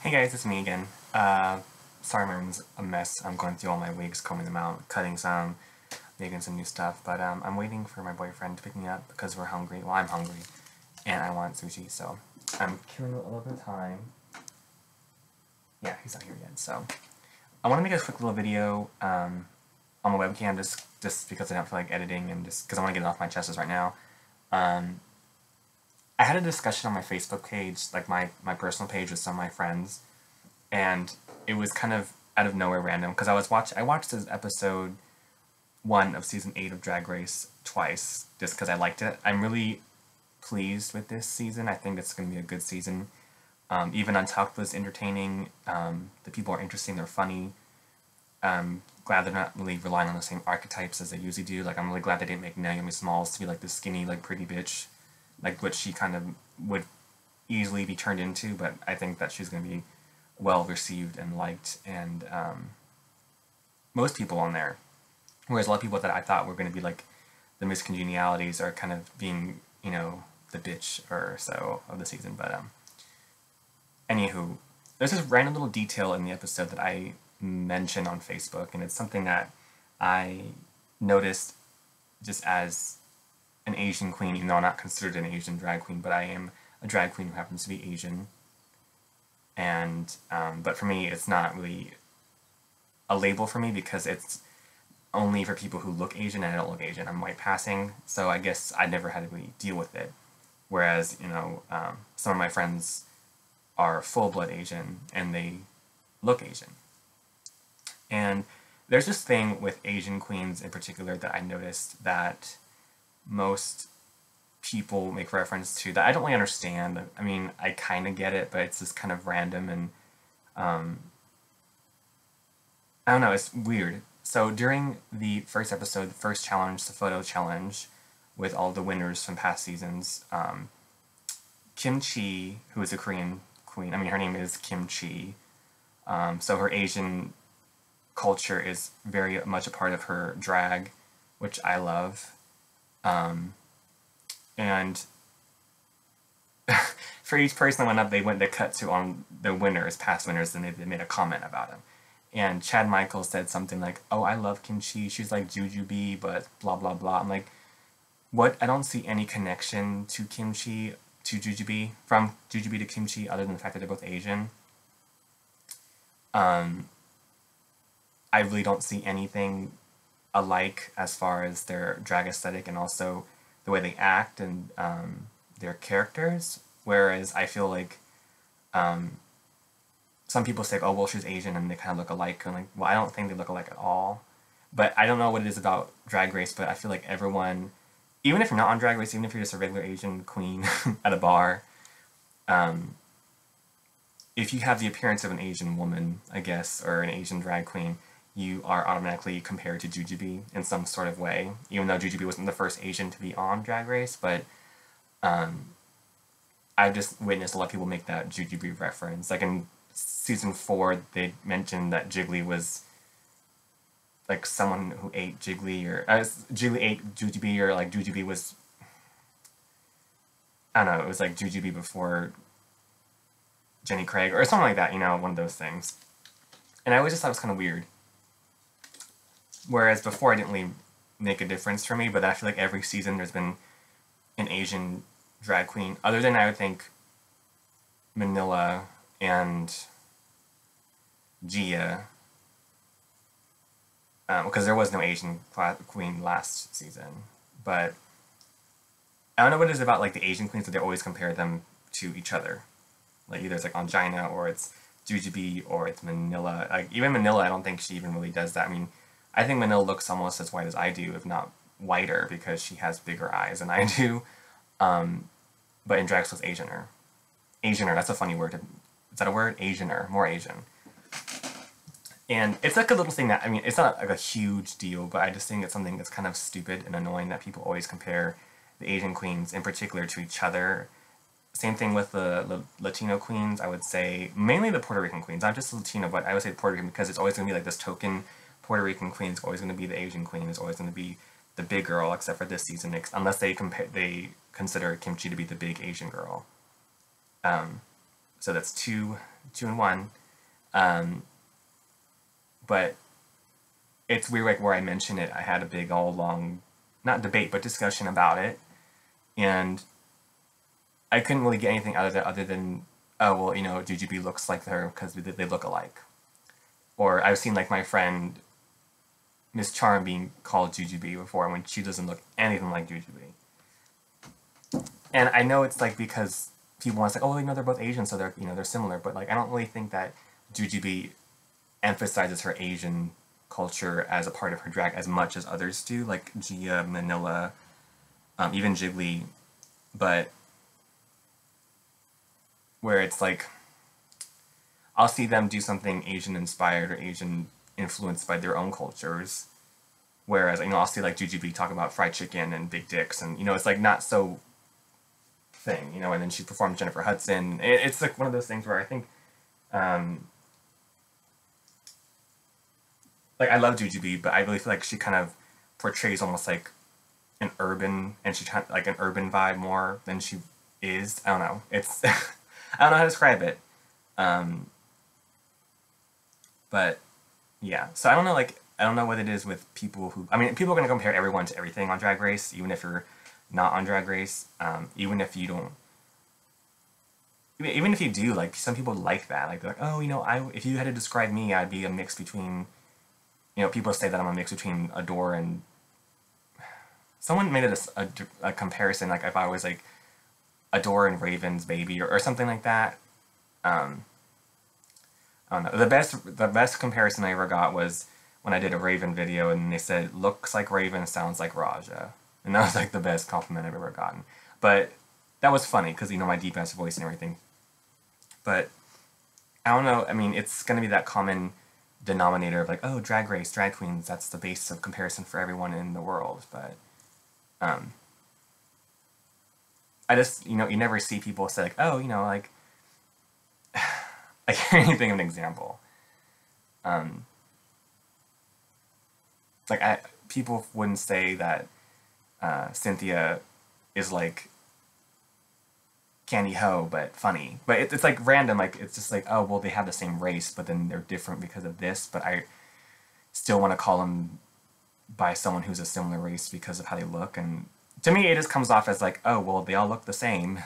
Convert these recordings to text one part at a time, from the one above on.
Hey guys, it's me again. Sorry my room's a mess. I'm going through all my wigs, combing them out, cutting some, making some new stuff, but I'm waiting for my boyfriend to pick me up because we're hungry. Well, I'm hungry, and I want sushi, so I'm killing a little bit of time. Yeah, he's not here yet, so I want to make a quick little video on my webcam just because I don't feel like editing and just because I want to get it off my chest right now. I had a discussion on my Facebook page, like my personal page with some of my friends, and it was kind of out of nowhere random because I watched this episode 1 of season 8 of Drag Race twice just because I liked it. I'm really pleased with this season. I think it's going to be a good season. Even Untucked was entertaining. The people are interesting. They're funny. Glad they're not really relying on the same archetypes as they usually do. Like, I'm really glad they didn't make Naomi Smalls to be like the skinny, like pretty bitch, like what she kind of would easily be turned into. But I think that she's going to be well received and liked, and most people on there. Whereas a lot of people that I thought were going to be like the miscongenialities are kind of being, you know, the bitch or so of the season. But anywho, there's this random little detail in the episode that I mentioned on Facebook, and it's something that I noticed just as an Asian queen, even though I'm not considered an Asian drag queen, but I am a drag queen who happens to be Asian. And but for me, it's not really a label for me because it's only for people who look Asian, and I don't look Asian. I'm white passing, so I guess I never had to really deal with it. Whereas, you know, some of my friends are full-blood Asian, and they look Asian. And there's this thing with Asian queens in particular that I noticed that most people make reference to that I don't really understand. I mean, I kind of get it, but it's just kind of random, and I don't know, it's weird. So during the first episode, the first challenge, the photo challenge, with all the winners from past seasons, Kim Chi, who is a Korean queen, I mean, her name is Kim Chi, so her Asian culture is very much a part of her drag, which I love. And for each person that went up, they cut to on the winners, past winners, and they made a comment about him. And Chad Michaels said something like, "Oh, I love Kim Chi. She's like Jujubee, but blah blah blah." I'm like, what? I don't see any connection to Kim Chi to Jujubee, from Jujubee to Kim Chi, other than the fact that they're both Asian. I really don't see anything alike as far as their drag aesthetic and also the way they act and their characters. Whereas I feel like some people say, oh, well, she's Asian and they kind of look alike. And like, well, I don't think they look alike at all. But I don't know what it is about Drag Race, but I feel like everyone, even if you're not on Drag Race, even if you're just a regular Asian queen at a bar, if you have the appearance of an Asian woman, I guess, or an Asian drag queen, you are automatically compared to Jujubee in some sort of way, even though Jujubee wasn't the first Asian to be on Drag Race. But I've just witnessed a lot of people make that Jujubee reference. Like in season 4, they mentioned that Jiggly was like someone who ate Jiggly, or Jiggly ate Jujubee, or like Jujubee was, I don't know, it was like Jujubee before Jenny Craig, or something like that, you know, one of those things. And I always just thought it was kind of weird. Whereas before, I didn't really make a difference for me, but I feel like every season there's been an Asian drag queen, other than I would think Manila and Gia, because there was no Asian queen last season. But I don't know what it is about like the Asian queens that they always compare them to each other. Like either it's like Angina, or it's Jujubee, or it's Manila. Like even Manila, I don't think she even really does that. I mean, I think Manila looks almost as white as I do, if not whiter, because she has bigger eyes than I do. But in drag, was Asianer. Asianer, that's a funny word. Is that a word? Asianer, more Asian. And it's like a little thing that, I mean, it's not like a huge deal, but I just think it's something that's kind of stupid and annoying that people always compare the Asian queens in particular to each other. Same thing with the Latino queens, I would say, mainly the Puerto Rican queens, not just Latino, but I would say Puerto Rican, because it's always going to be like this token Puerto Rican queen is always going to be the Asian queen, is always going to be the big girl, except for this season, unless they consider Kim Chi to be the big Asian girl. So that's two and one. But it's weird, like where I mentioned it, I had a big all long, not debate, but discussion about it. And I couldn't really get anything out of it other than, oh, well, Jujubee looks like her because they look alike. Or I've seen like my friend Miss Charm being called Jujubee before when she doesn't look anything like Jujubee. And I know it's like because people want to say, oh, they're both Asian, so they're similar. But like I don't really think that Jujubee emphasizes her Asian culture as a part of her drag as much as others do, like Gia, Manila, even Jiggly. But where it's like I'll see them do something Asian inspired or Asian influenced by their own cultures, whereas I'll see like Jujubee talk about fried chicken and big dicks, and it's like not so thing, and then she performed Jennifer Hudson. It's like one of those things where I think like I love Jujubee, but I really feel like she kind of portrays almost like an urban, and she kind of like an urban vibe more than she is. I don't know. It's I don't know how to describe it. But yeah, so I don't know, like I don't know what it is with people who, people are going to compare everyone to everything on Drag Race, even if you're not on Drag Race, even if you don't, even if you do, like some people like that, like they're like, oh, if you had to describe me, I'd be a mix between, people say that I'm a mix between Adore and, someone made it a comparison, like if I was like Adore and Raven's baby or something like that. I don't know. The best comparison I ever got was when I did a Raven video and they said, looks like Raven, sounds like Raja. And that was like the best compliment I've ever gotten. But that was funny because, my deep ass voice and everything. But I don't know. It's going to be that common denominator of like, oh, Drag Race, drag queens, that's the basis of comparison for everyone in the world. But I just, you never see people say like, oh, like, I can't even think of an example. Like people wouldn't say that Cynthia is like Candy Ho, but funny. But it's like random. Like it's just like, oh well, they have the same race, but then they're different because of this. But I still want to call them by someone who's a similar race because of how they look. And to me, it just comes off as like, oh well, they all look the same,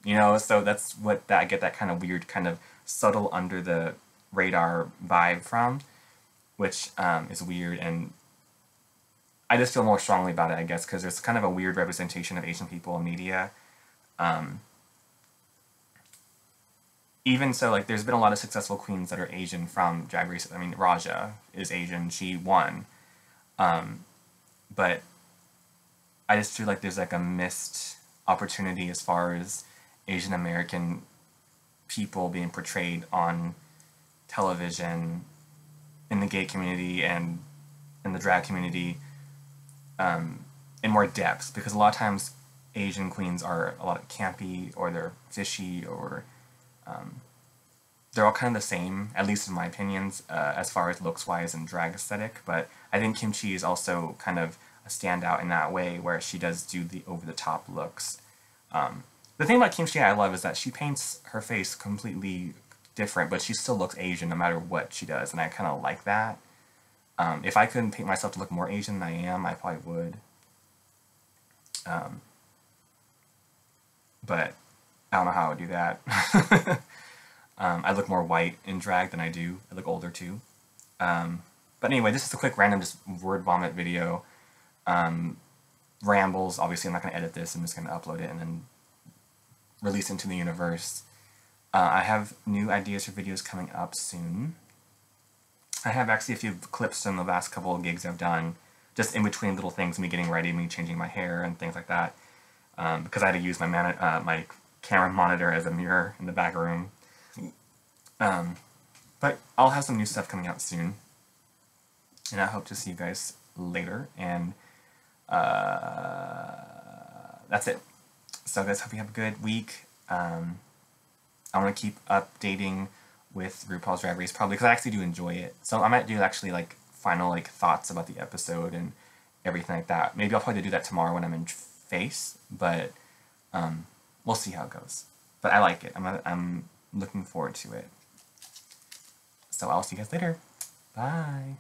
So that's what I get that kind of weird, kind of subtle under the radar vibe from, which is weird. And I just feel more strongly about it, I guess, because there's kind of a weird representation of Asian people in media. Even so, like, there's been a lot of successful queens that are Asian from Drag Race. Raja is Asian. She won. But I just feel like there's, like, a missed opportunity as far as Asian American people being portrayed on television, in the gay community, and in the drag community, in more depth. Because a lot of times Asian queens are a lot of campy, or they're fishy, or they're all kind of the same, at least in my opinions, as far as looks-wise and drag aesthetic. But I think Kimchi is also kind of a standout in that way, where she does do the over-the-top looks. The thing about Kimchi I love is that she paints her face completely different, but she still looks Asian no matter what she does, and I kind of like that. If I couldn't paint myself to look more Asian than I am, I probably would. But I don't know how I would do that. I look more white in drag than I do. I look older too. But anyway, this is a quick random just word vomit video. Rambles, obviously I'm not going to edit this, I'm just going to upload it and then release into the universe. I have new ideas for videos coming up soon. I have actually a few clips from the last couple of gigs I've done, just in between little things, me getting ready, me changing my hair and things like that, because I had to use my my camera monitor as a mirror in the back room. But I'll have some new stuff coming out soon, and I hope to see you guys later, and that's it. So guys, hope you have a good week. I want to keep updating with RuPaul's Drag Race, probably because I actually do enjoy it. So I might do actually like final like thoughts about the episode and everything like that. Maybe I'll probably do that tomorrow when I'm in face, but we'll see how it goes. But I like it. looking forward to it. So I'll see you guys later. Bye!